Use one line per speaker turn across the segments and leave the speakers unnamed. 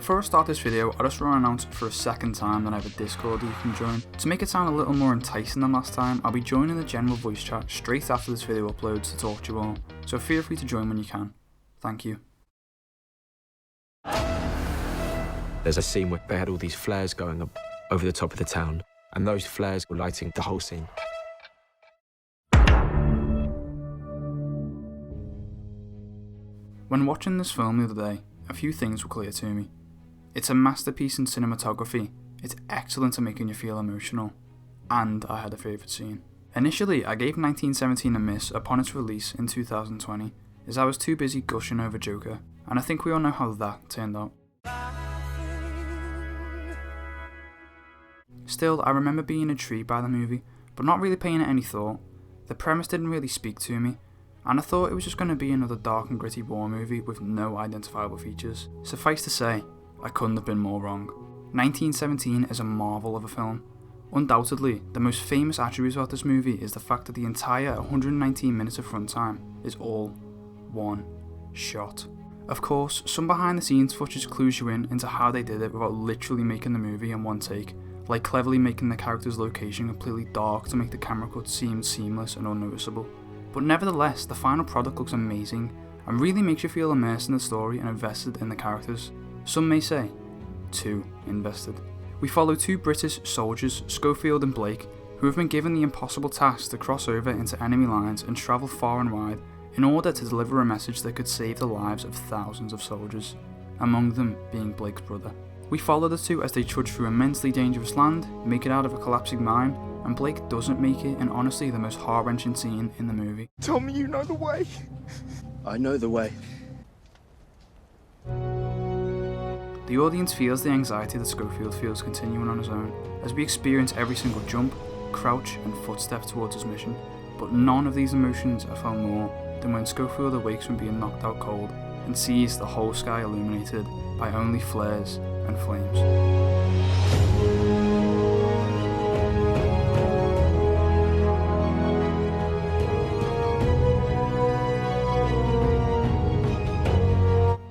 Before I start this video, I just want to announce for a second time that I have a Discord that you can join. To make it sound a little more enticing than last time, I'll be joining the general voice chat straight after this video uploads to talk to you all, so feel free to join when you can. Thank you.
There's a scene where they had all these flares going up over the top of the town, and those flares were lighting the whole scene.
When watching this film the other day, a few things were clear to me. It's a masterpiece in cinematography, it's excellent at making you feel emotional, and I had a favourite scene. Initially, I gave 1917 a miss upon its release in 2020, as I was too busy gushing over Joker, and I think we all know how that turned out. Still, I remember being intrigued by the movie, but not really paying it any thought. The premise didn't really speak to me, and I thought it was just going to be another dark and gritty war movie with no identifiable features. Suffice to say, I couldn't have been more wrong. 1917 is a marvel of a film. Undoubtedly, the most famous attribute about this movie is the fact that the entire 119 minutes of runtime is all one shot. Of course, some behind the scenes footage clues you into how they did it without literally making the movie in one take, like cleverly making the character's location completely dark to make the camera cuts seem seamless and unnoticeable. But nevertheless, the final product looks amazing and really makes you feel immersed in the story and invested in the characters. Some may say, too invested. We follow two British soldiers, Schofield and Blake, who have been given the impossible task to cross over into enemy lines and travel far and wide in order to deliver a message that could save the lives of thousands of soldiers, among them being Blake's brother. We follow the two as they trudge through immensely dangerous land, make it out of a collapsing mine, and Blake doesn't make it in honestly the most heart-wrenching scene in the movie.
Tell me you know the way.
I know the way.
The audience feels the anxiety that Schofield feels continuing on his own, as we experience every single jump, crouch and footstep towards his mission, but none of these emotions are felt more than when Schofield awakes from being knocked out cold and sees the whole sky illuminated by only flares and flames.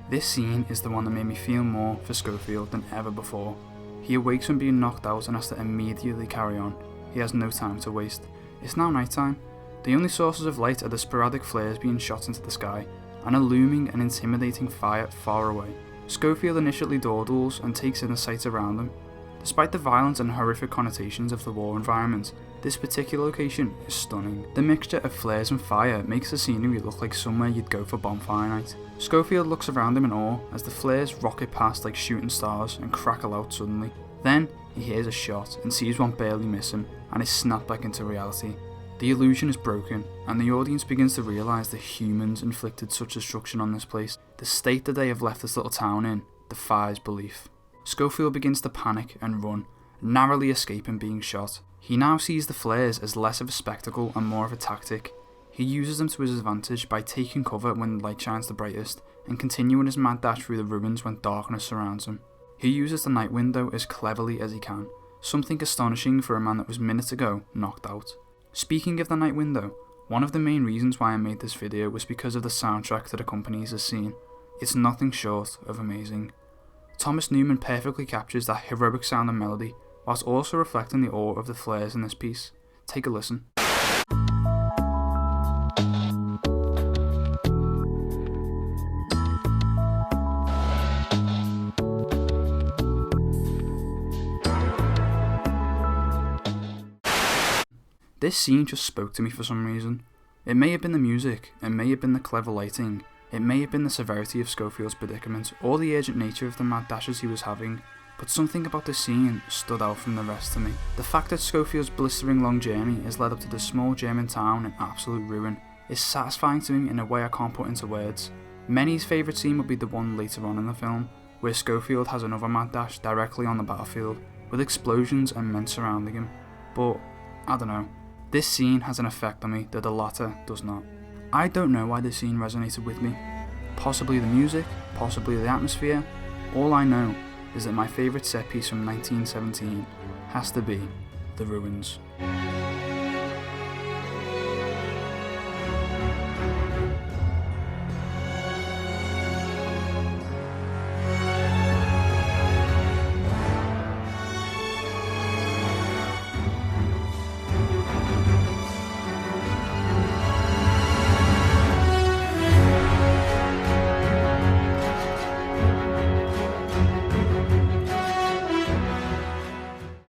This scene is the one that made me feel more for Schofield than ever before. He awakes from being knocked out and has to immediately carry on. He has no time to waste. It's now night time. The only sources of light are the sporadic flares being shot into the sky, and a looming and intimidating fire far away. Schofield initially dawdles and takes in the sights around him. Despite the violent and horrific connotations of the war environment, this particular location is stunning. The mixture of flares and fire makes the scenery look like somewhere you'd go for bonfire night. Schofield looks around him in awe as the flares rocket past like shooting stars and crackle out suddenly. Then he hears a shot and sees one barely miss him and is snapped back into reality. The illusion is broken, and the audience begins to realise that humans inflicted such destruction on this place. The state that they have left this little town in defies belief. Schofield begins to panic and run, narrowly escaping being shot. He now sees the flares as less of a spectacle and more of a tactic. He uses them to his advantage by taking cover when the light shines the brightest, and continuing his mad dash through the ruins when darkness surrounds him. He uses the night window as cleverly as he can, something astonishing for a man that was minutes ago knocked out. Speaking of the night window, one of the main reasons why I made this video was because of the soundtrack that accompanies this scene. It's nothing short of amazing. Thomas Newman perfectly captures that heroic sound and melody, whilst also reflecting the awe of the flares in this piece. Take a listen. This scene just spoke to me for some reason. It may have been the music, it may have been the clever lighting, it may have been the severity of Schofield's predicament, or the urgent nature of the mad dashes he was having, but something about this scene stood out from the rest to me. The fact that Schofield's blistering long journey has led up to this small German town in absolute ruin is satisfying to me in a way I can't put into words. Many's favourite scene would be the one later on in the film, where Schofield has another mad dash directly on the battlefield, with explosions and men surrounding him, but I don't know. This scene has an effect on me that the latter does not. I don't know why this scene resonated with me. Possibly the music, possibly the atmosphere. All I know is that my favourite set piece from 1917 has to be the ruins.